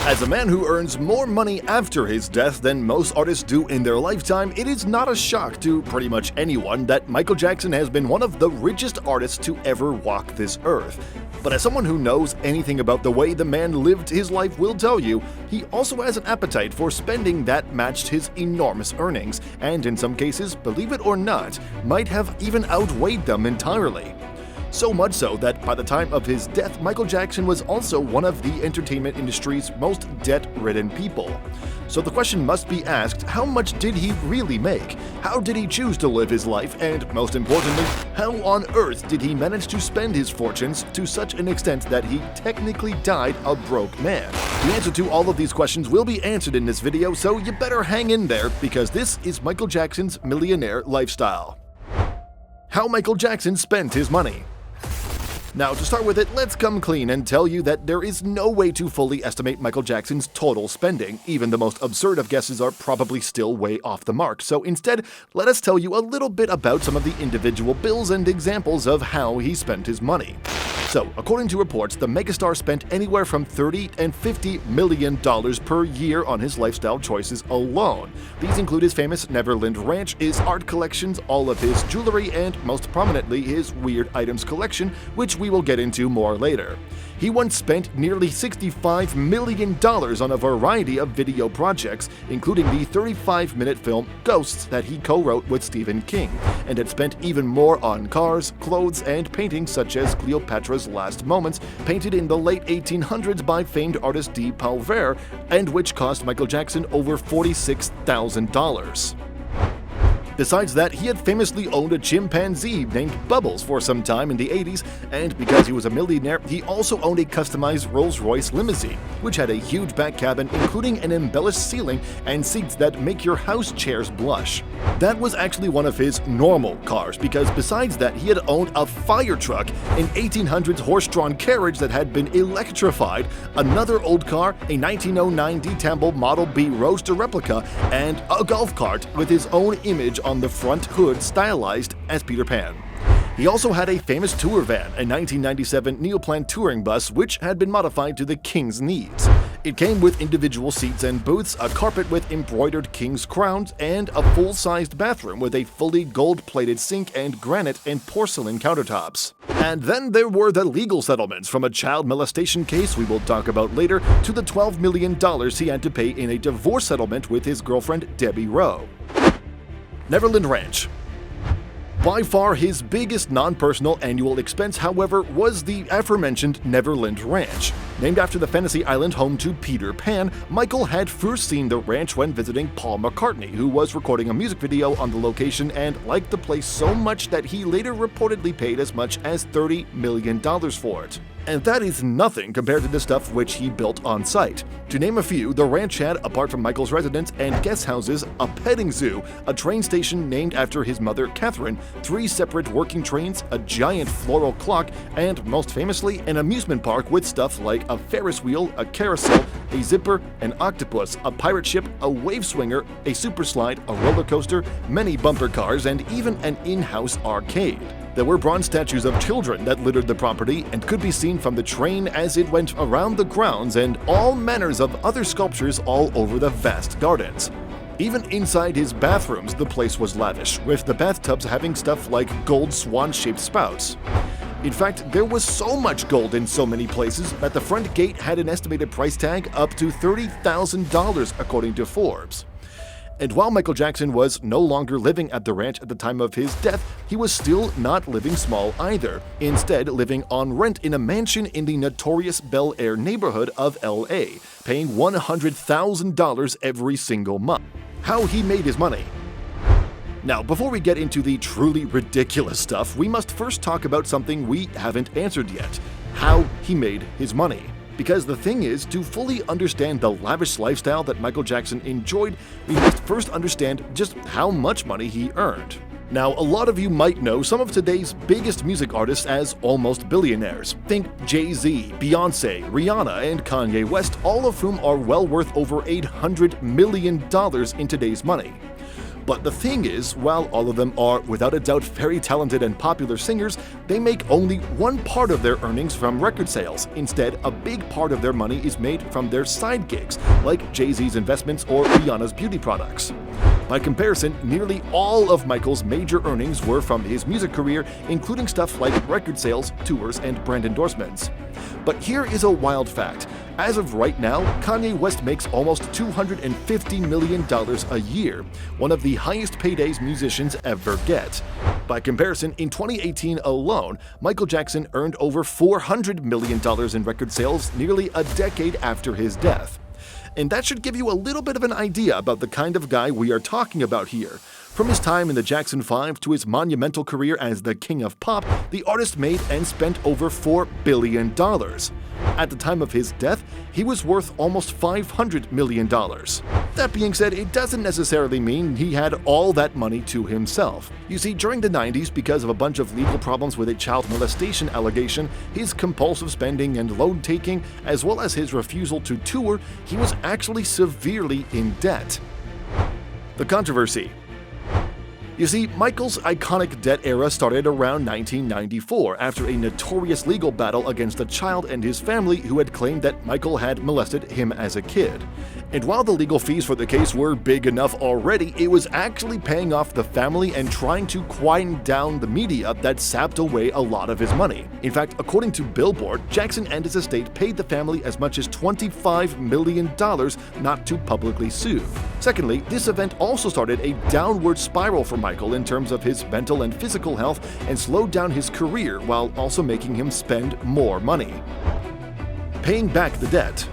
As a man who earns more money after his death than most artists do in their lifetime, it is not a shock to pretty much anyone that Michael Jackson has been one of the richest artists to ever walk this earth. But as someone who knows anything about the way the man lived his life will tell you, he also has an appetite for spending that matched his enormous earnings, and in some cases, believe it or not, might have even outweighed them entirely. So much so that by the time of his death, Michael Jackson was also one of the entertainment industry's most debt-ridden people. So the question must be asked, how much did he really make? How did he choose to live his life? And most importantly, how on earth did he manage to spend his fortunes to such an extent that he technically died a broke man? The answer to all of these questions will be answered in this video, so you better hang in there because this is Michael Jackson's millionaire lifestyle. How Michael Jackson spent his money. Now, to start with it, let's come clean and tell you that there is no way to fully estimate Michael Jackson's total spending. Even the most absurd of guesses are probably still way off the mark. So instead, let us tell you a little bit about some of the individual bills and examples of how he spent his money. So, according to reports, the megastar spent anywhere from $30 and $50 million per year on his lifestyle choices alone. These include his famous Neverland Ranch, his art collections, all of his jewelry, and most prominently his weird items collection, which we will get into more later. He once spent nearly $65 million on a variety of video projects, including the 35-minute film Ghosts that he co-wrote with Stephen King, and had spent even more on cars, clothes, and paintings such as Cleopatra's Last Moments, painted in the late 1800s by famed artist D. Paul Revere, and which cost Michael Jackson over $46,000. Besides that, he had famously owned a chimpanzee named Bubbles for some time in the 80s, and because he was a millionaire, he also owned a customized Rolls-Royce limousine, which had a huge back cabin including an embellished ceiling and seats that make your house chairs blush. That was actually one of his normal cars, because besides that, he had owned a fire truck, an 1800s horse-drawn carriage that had been electrified, another old car, a 1909 D-Tamble Model B Roadster replica, and a golf cart with his own image on the front hood stylized as Peter Pan. He also had a famous tour van, a 1997 Neoplan touring bus which had been modified to the king's needs. It came with individual seats and booths, a carpet with embroidered king's crowns, and a full-sized bathroom with a fully gold-plated sink and granite and porcelain countertops. And then there were the legal settlements, from a child molestation case we will talk about later to the $12 million he had to pay in a divorce settlement with his girlfriend Debbie Rowe. Neverland Ranch. By far his biggest non-personal annual expense, however, was the aforementioned Neverland Ranch. Named after the fantasy island home to Peter Pan, Michael had first seen the ranch when visiting Paul McCartney, who was recording a music video on the location and liked the place so much that he later reportedly paid as much as $30 million for it. And that is nothing compared to the stuff which he built on site. To name a few, the ranch had, apart from Michael's residence and guest houses, a petting zoo, a train station named after his mother Catherine, 3 separate working trains, a giant floral clock, and most famously, an amusement park with stuff like a Ferris wheel, a carousel, a zipper, an octopus, a pirate ship, a wave swinger, a super slide, a roller coaster, many bumper cars, and even an in-house arcade. There were bronze statues of children that littered the property and could be seen from the train as it went around the grounds, and all manners of other sculptures all over the vast gardens. Even inside his bathrooms, the place was lavish, with the bathtubs having stuff like gold swan-shaped spouts. In fact, there was so much gold in so many places that the front gate had an estimated price tag up to $30,000 according to Forbes. And while Michael Jackson was no longer living at the ranch at the time of his death, he was still not living small either, instead living on rent in a mansion in the notorious Bel Air neighborhood of LA, paying $100,000 every single month. How he made his money. Now, before we get into the truly ridiculous stuff, we must first talk about something we haven't answered yet: how he made his money. Because the thing is, to fully understand the lavish lifestyle that Michael Jackson enjoyed, we must first understand just how much money he earned. Now, a lot of you might know some of today's biggest music artists as almost billionaires. Think Jay-Z, Beyonce, Rihanna, and Kanye West, all of whom are well worth over $800 million in today's money. But the thing is, while all of them are without a doubt very talented and popular singers, they make only one part of their earnings from record sales. Instead, a big part of their money is made from their side gigs, like Jay-Z's investments or Rihanna's beauty products. By comparison, nearly all of Michael's major earnings were from his music career, including stuff like record sales, tours, and brand endorsements. But here is a wild fact. As of right now, Kanye West makes almost $250 million a year, one of the highest paydays musicians ever get. By comparison, in 2018 alone, Michael Jackson earned over $400 million in record sales nearly a decade after his death. And that should give you a little bit of an idea about the kind of guy we are talking about here. From his time in the Jackson 5 to his monumental career as the king of pop, the artist made and spent over $4 billion. At the time of his death, he was worth almost $500 million. That being said, it doesn't necessarily mean he had all that money to himself. You see, during the 90s, because of a bunch of legal problems with a child molestation allegation, his compulsive spending and loan-taking, as well as his refusal to tour, he was actually severely in debt. The controversy. You see, Michael's iconic debt era started around 1994 after a notorious legal battle against a child and his family who had claimed that Michael had molested him as a kid. And while the legal fees for the case were big enough already, it was actually paying off the family and trying to quieten down the media that sapped away a lot of his money. In fact, according to Billboard, Jackson and his estate paid the family as much as $25 million not to publicly sue. Secondly, this event also started a downward spiral for Michael in terms of his mental and physical health and slowed down his career while also making him spend more money. Paying back the debt.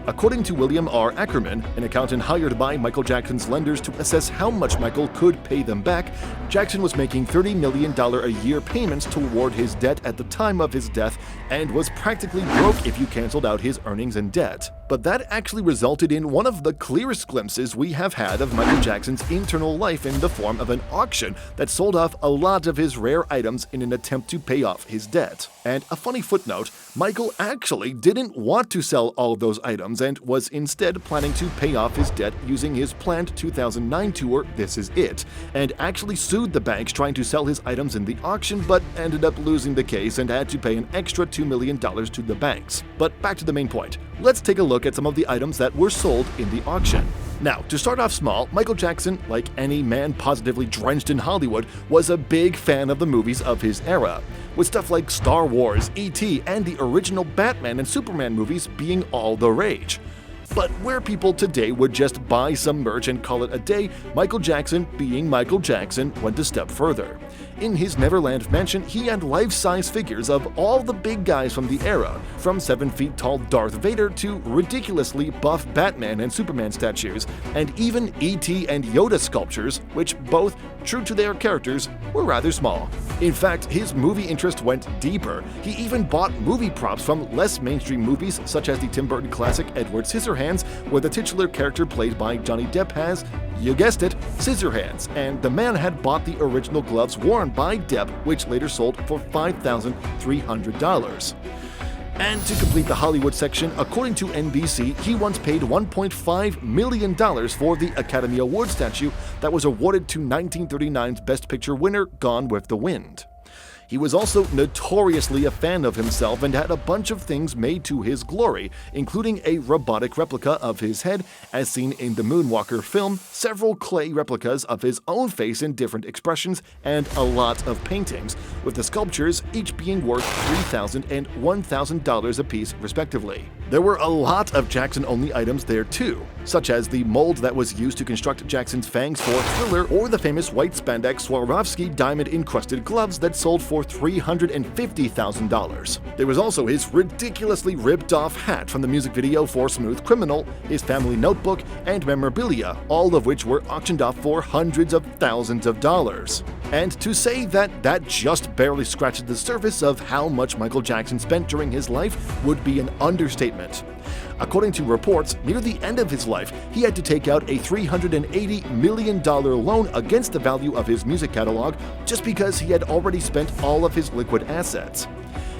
According to William R. Ackerman, an accountant hired by Michael Jackson's lenders to assess how much Michael could pay them back, Jackson was making $30 million a year payments toward his debt at the time of his death and was practically broke if you canceled out his earnings and debt. But that actually resulted in one of the clearest glimpses we have had of Michael Jackson's internal life in the form of an auction that sold off a lot of his rare items in an attempt to pay off his debt. And a funny footnote, Michael actually didn't want to sell all of those items and was instead planning to pay off his debt using his planned 2009 tour, This Is It, and actually sued the banks trying to sell his items in the auction, but ended up losing the case and had to pay an extra $2 million to the banks. But back to the main point. Let's take a look at some of the items that were sold in the auction. Now, to start off small, Michael Jackson, like any man positively drenched in Hollywood, was a big fan of the movies of his era, with stuff like Star Wars, E.T., and the original Batman and Superman movies being all the rage. But where people today would just buy some merch and call it a day, Michael Jackson, being Michael Jackson, went a step further. In his Neverland mansion, he had life-size figures of all the big guys from the era, from 7-feet-tall Darth Vader to ridiculously buff Batman and Superman statues, and even E.T. and Yoda sculptures, which both, true to their characters, were rather small. In fact, his movie interest went deeper. He even bought movie props from less mainstream movies, such as the Tim Burton classic Edward Scissorhands, where the titular character played by Johnny Depp has, you guessed it, Scissorhands, and the man had bought the original gloves worn by Depp, which later sold for $5,300. And to complete the Hollywood section, according to NBC, he once paid $1.5 million for the Academy Award statue that was awarded to 1939's Best Picture winner, Gone with the Wind. He was also notoriously a fan of himself and had a bunch of things made to his glory, including a robotic replica of his head, as seen in the Moonwalker film, several clay replicas of his own face in different expressions, and a lot of paintings, with the sculptures each being worth $3,000 and $1,000 apiece, respectively. There were a lot of Jackson-only items there too, such as the mold that was used to construct Jackson's fangs for Thriller, or the famous white spandex Swarovski diamond-encrusted gloves that sold for $350,000. There was also his ridiculously ripped-off hat from the music video for Smooth Criminal, his family notebook, and memorabilia, all of which were auctioned off for hundreds of thousands of dollars. And to say that just barely scratches the surface of how much Michael Jackson spent during his life would be an understatement. According to reports, near the end of his life, he had to take out a $380 million loan against the value of his music catalog just because he had already spent all of his liquid assets.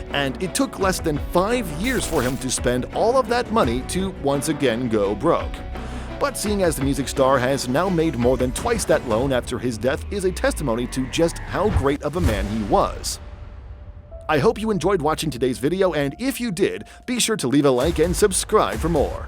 And it took less than 5 years for him to spend all of that money to once again go broke. but seeing as the music star has now made more than twice that loan after his death is a testimony to just how great of a man he was. I hope you enjoyed watching today's video, and if you did, be sure to leave a like and subscribe for more.